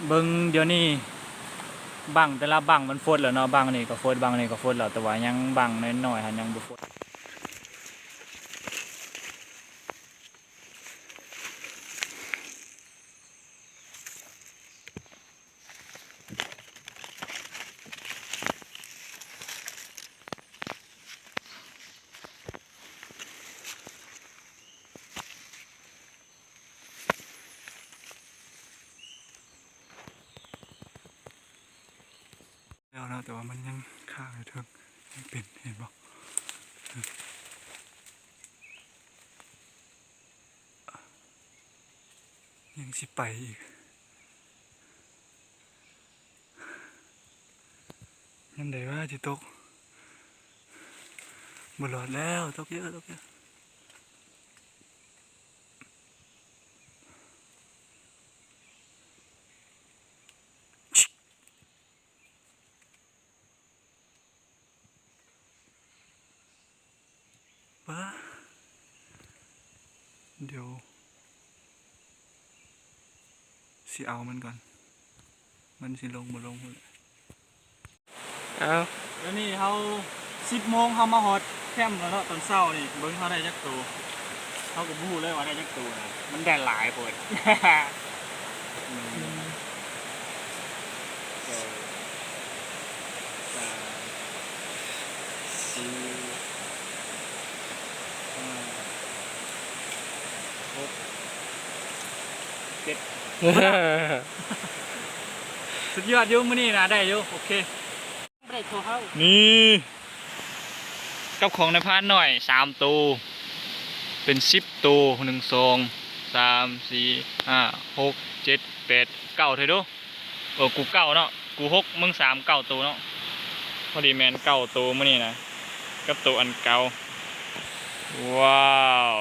เบิ่งเดี๋ยวนี้บังแต่ละบังมันฟดแล้วเนาะบังนี่ก็ฟดบังนี่ก็ฟดแล้วแต่ว่ายังบังน้อยๆหันยังบ่ฟดแล้วนะแต่ว่ามันยังข้างอยู่เถิงยังเป็นเห็นบ่ยังสิไปอีกยังได้ว่าจะตกบ่รอดแล้วตกเยอะตกเยอะป้าเดี๋ยวสิเอามันก่อนมันสิลงบ่ลงเลยเอาแล้วนี่เขา10 โมงเขามาฮอดแคมป์แล้วเนาะตอนเช้านี่เบิ่งเขาได้จักตัวเขาก็บ่ฮู้เลยว่าได้จักตัวนะมันได้หลายโพดสุดยอดอยู่มื้อนี้นะได้อยู่โอเคได้โทรเข้านี่กับของในพานหน่อย3 ตัวเป็น10 ตัว1 2 3 4 5 6 7 8 9เท่าดูกู9เนาะกู6มึง3 9 ตัวเนาะพอดีแมน9 ตัวมื้อนี้นะกับตัวอันเก่าว้าว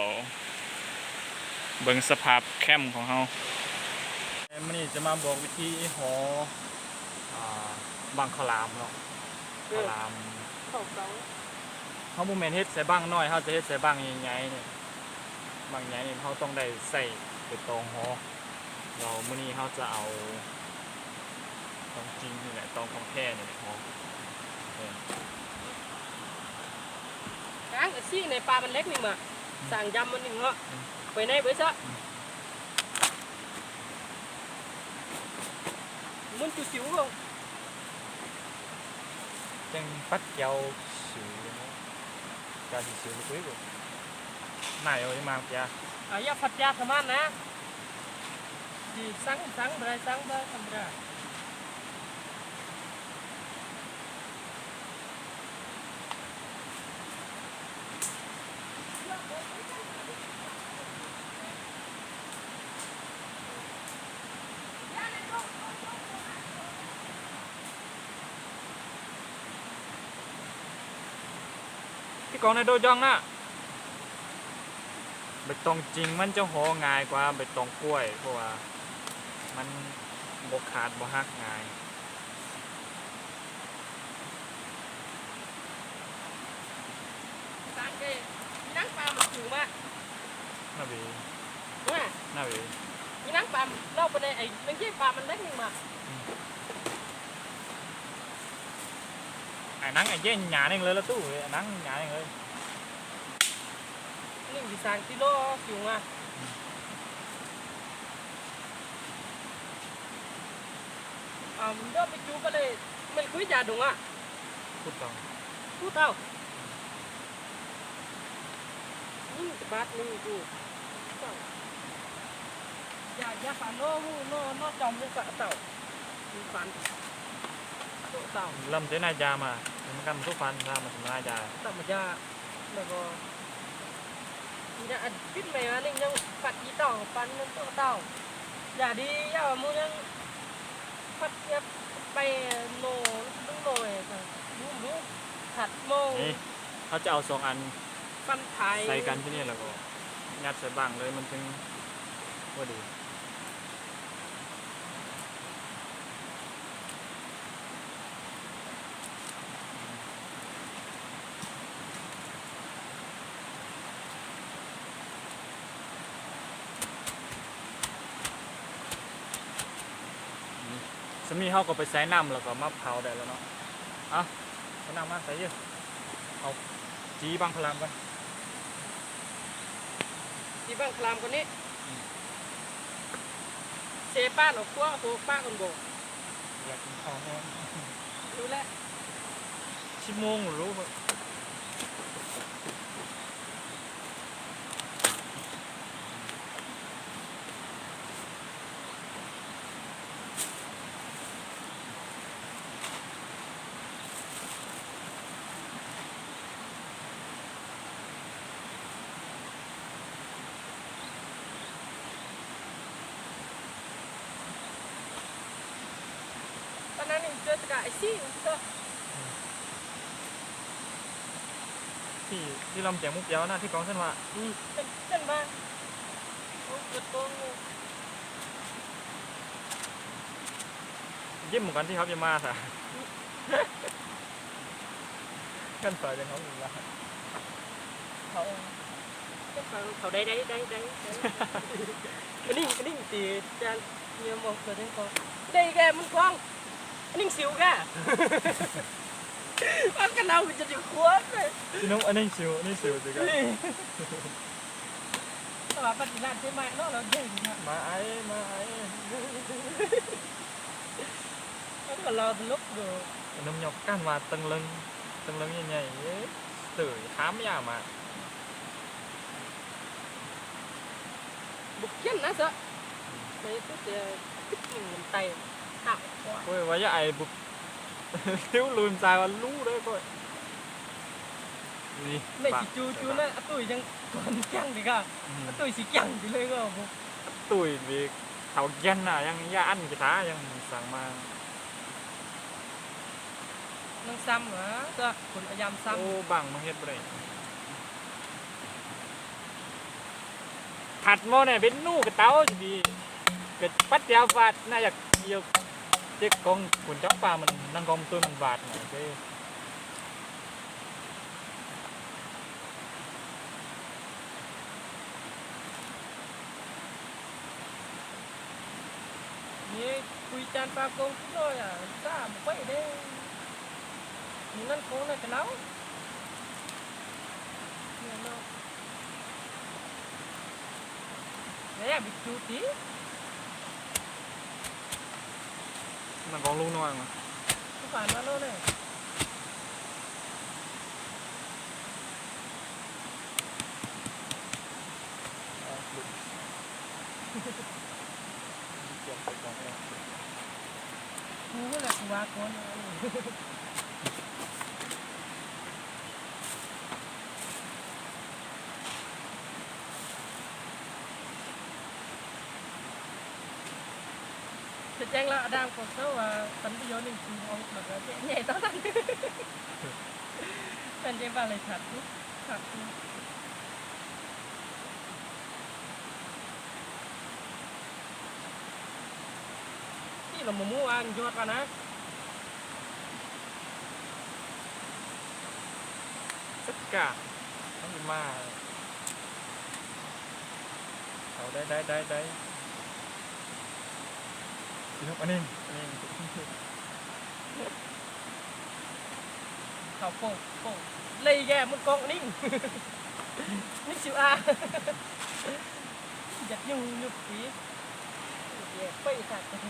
เบิ่งสภาพแคมป์ของเฮามื้อนี้จะมาบอกวิธีห่อบางขลามเนาะขลามเขาบ่แม่นเฮ็ดใส่บังน้อยเฮาจะเฮ็ดใส่บังใหญ่ๆนี่บังใหญ่นี่เฮาต้องได้ใส่ใบตองห่อเรามื้อนี้เฮาจะเอาตองจริงนี่แหละตองของแท้นี่แหละห่อค้างซี่ในปลามันเล็กนี่มาสั่งยำมันหนึ่งเหรอไปไหนไปซะมันจุสิวkhông chân bắt dâu sự cho thì sự quý rồi này rồi mà kìa ya Phật gia tham ăn nè thì sáng đây tham ra cái con này đôi chân áใบตองจริงมันจะห่อง่ายกว่าใบตองกล้วยเพราะว่ามันบ่ขาดบ่หักง่ายsáng cái nắng pha một chiều mà น่าบี đúng à น่าบี nắng pha đâu bên đây ấy bên kia pha mình đấy nhưng mà ไอ้นังไอ้เจ๊หยาเองเลยละตู้ไอ้นังหยาเองเลยนี่มีสารกิโลอยู่มาmình đó bị chú cái này mình cưới già đúng à พูดต่อ พูดเท่านี่บาทนึงกูอย่าฝันโน่จอมยังกะเต่าฝันเต่าlâm tới nay già màมันกันทุกฟันra màถึงnay già เต่ามันจะแล้วก็อย่าคิดใหม่อันนี้ยังฝัดยี่เต่าฝันยังเต่าอย่าดีอย่ามูยังฝัดไปโน่เลยรู้ถัดโมงเขาจะเอา2 อันฟันไทยใส่กันที่นี่แล้วก็ยัดใส่บังเลยมันถึงพอดี สมีเขาก็ไปใส่น้ำแล้วก็มาเผาได้แล้วเนาะอ่ะเอาน้ำมาใส่เยอะเอาจีบางพลามกัน ที่บางคลามคนนี้เซป้าหนอกกัวโหป้าคนโบ อยากกินข้าวแห้ง รู้แล้ว 10 โมงรู้ไหมตอนนั้นนี่เจอตะกายซี่ก็ ที่ลำแจงมุกเย้านะที่กองเส้นว่า เป็นเส้นบ้างโอ้เกิดโกงเลย ยิ้มเหมือนกันที่เขาจะมาสะ กันสอยจังเขาอยู่ละ เขาได้cái ninh thì trang nhiều một rồi đến con đây kìa muốn con ninh xíu kìa bác cái nào bị chật chịu khuất rồi พี่น้องอันนี้สิวสิกัน sao bà bắt làm thế mẹ nó là gì mà มาไอ้ nó còn lo từ lúc rồi น้ำหยกกันมาตึงลึงใหญ่ๆตื่นถามยามา bục chân nó sợ đấy tức là thích mình tay thạo quá โอ้ยว่าอย่าไอ้บุก thiếuลืมใจว่ารู้ได้ก่อนนี่ này chỉ chú nó tuổi chẳng còn chẳng thì cả tuổi chỉ chẳng thì lên rồi ตุ๋ยบีเถาเย็นน่ะยังย่าอันกีตาร์ยังสั่งมา năng xăm hả sao còn ở giam โอ้ xăm บังมาเฮ็ดบ่ได้ถัดหม้อเนี่ยเป็นนู่กระเต้าสิดีเกิดปัดยาวฟาดน่าอยากเกี่ยวเจ๊กกองขุนจ้องปลามันนั่งกองตัวมันบาดหน่อยเด้ นี่คุยจานปลาโกงทุกเลยอ่ะซ่าบุกไปเด้นี่นั่นโค้งนั่นกันแล้วเนี่ยเนาะเนี่ยบิดจูตี นั่งกองลูกน้อยมา ทุกฝ่ายมาโน่นเลย เกี่ยวไปก่อนเลย กูก็เลยกูว่าโคนจะแจ้งแล้วดังกว่าเขาว่าสันติโยนึงคือเอาแบบว่าใหญ่ตอนนั้นเป็นเจ้าบ้านเลยถัดถัดที่เราหมู่อันยอดกันนะ สักกะต้องมาเอาได้พี่น้องอันนี้ เขาโป่งเลยแกมึงกองนิ่งนี่ชิวอาอยากยุ่งยุบปีเดี๋ยวไปถัดกัน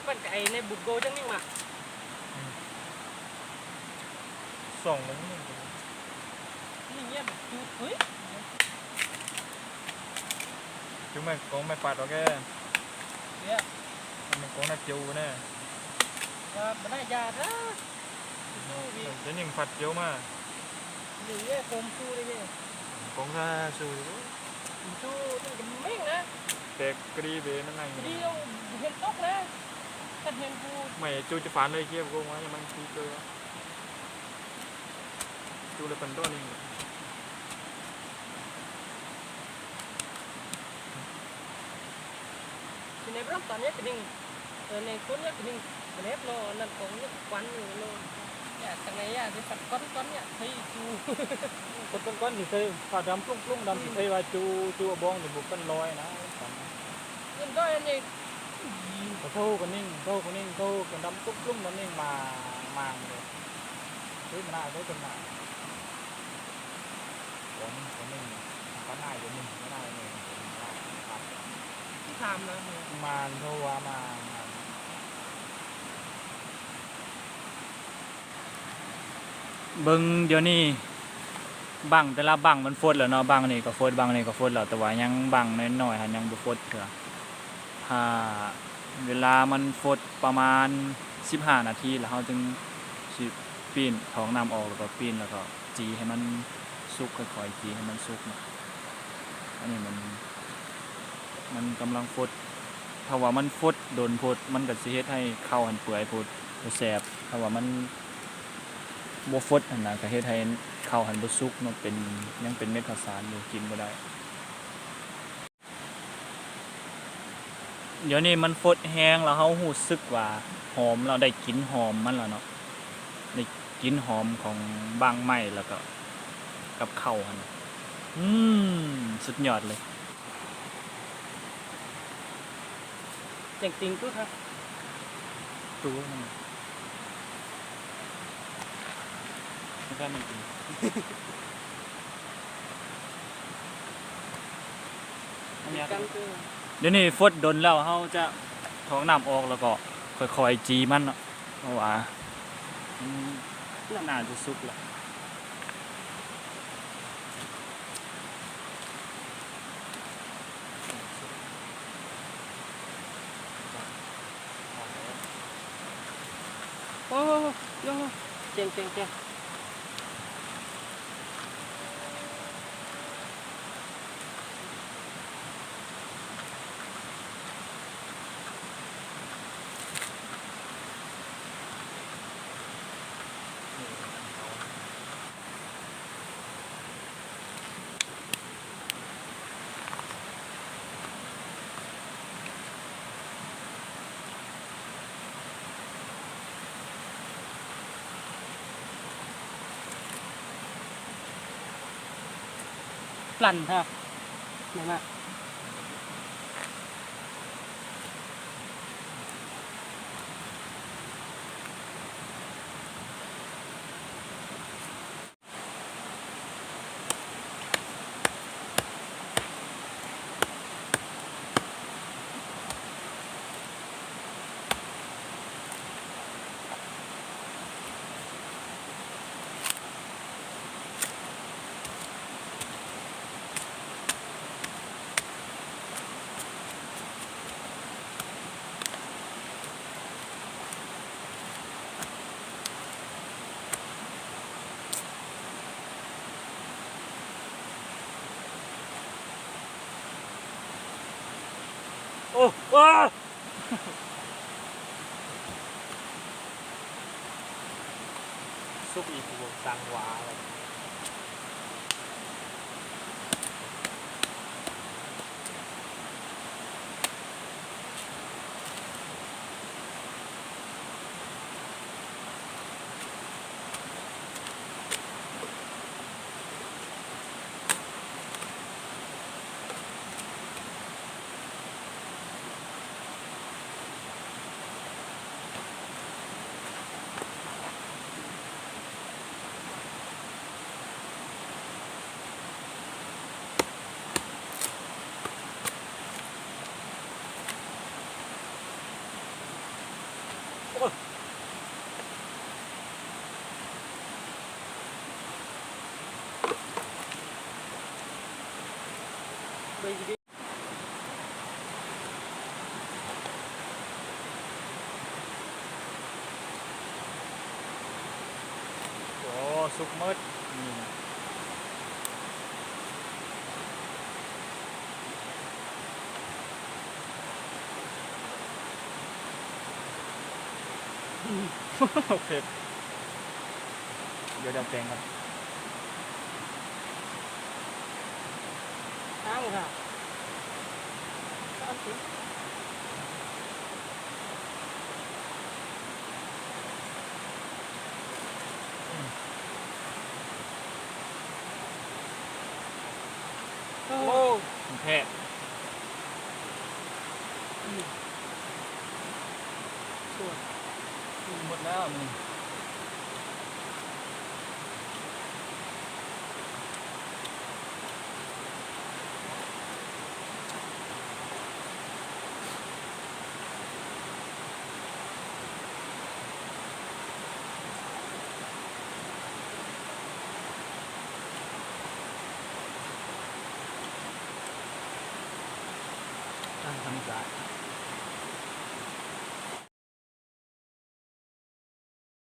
ปั้นไก่ในบุกโกจังนิ่งมา ส่งมัน นี่เงี้ยแบบจูเฮ้ย chú mày con mày phạt đó kìa เดี๋ยว mày con là chiều nè มันน่ายานะ đến những phạt chiều mà หรือเนี่ยผมชูเลยเนี่ย con ra sư ชูนี่ก็เม่งนะ tẹt cái đi về nó này ดีเอาเห็นตกนะถ้าเห็นกู mày chú cho phán đây kia cô má nhưng mà chú cơ chú là phần đó này ในเรื่องตอนนี้ก็นิ่งในคนนี้ก็นิ่งเล็บโลนั่นของนี่ควันอยู่โลเนี่ยแต่ไงอ่ะที่ปัดก้อนเนี่ยให้ดู คนก้อนๆที่เคยผ่าดำปลุ้งๆดำที่เคยว่าจูบองหรือบุกกันลอยนะ เงินก็อันนี้ เขาโทกันนิ่งโทกันดำปลุ้งๆดำนิ่งมาเลยเฮ้ยมันน่าได้เป็นหนาคนนิ่งก็น่าจะนิ่งก็น่าจะนิ่งครับ ที่ทำนะ มาโทรว่ามาเบิ่งเดี๋ยวนี้บังแต่ละบังมันฟดแล้วเนาะบังนี่ก็ฟดบังนี่ก็ฟดแล้วแต่ว่ายังบังน้อยๆหันยังบ่ฟดเถื่อถ้าเวลามันฟดประมาณ15นาทีแล้วเฮาจึงสิปีนท้องน้ำออกแล้วก็ปีนแล้วก็จีให้มันสุกค่อยๆจีให้มันสุกเนาะอันนี้มันกำลังฟดถ้าว่ามันฟดโดนฟดมันก็สิเฮ็ดให้ข้าวหันเปื่อยฟดบ่แซ่บถ้าว่ามันบ่ฟดหั่นน่ะก็เฮ็ดให้ข้าวหันบ่สุกเนาะเป็นยังเป็นเม็ดข้าวสารอยู่กินบ่ได้เดี๋ยวนี้มันฟดแห้งแล้วเฮารู้สึกว่าหอมเราได้กลิ่นหอมมันแล้วเนาะได้กลิ่นหอมของบางไม้แล้วก็กับข้าวหั่นสุดยอดเลย เจ๋งจริงก็ครับ ตัวมันไม่ได้จริงกันคือ เดี๋ยวนี้ฟดดนแล้วเขาจะท้องน้ำออกแล้วก็ค่อยๆจีมันเนาะเพราะว่าน่าจะสุกแล้วโอ้ยเจ๋ง ปั่นฮะไหนมาโอ้ว้าสุกอีกวงสังหวาอะไรไปดี โอ้สุกมืดนี่โอเคเดี๋ยวดับแปลงครับ อ้างค่ะ อ โอ้ของแท้ สวย หมดแล้วมึงทำสะอาด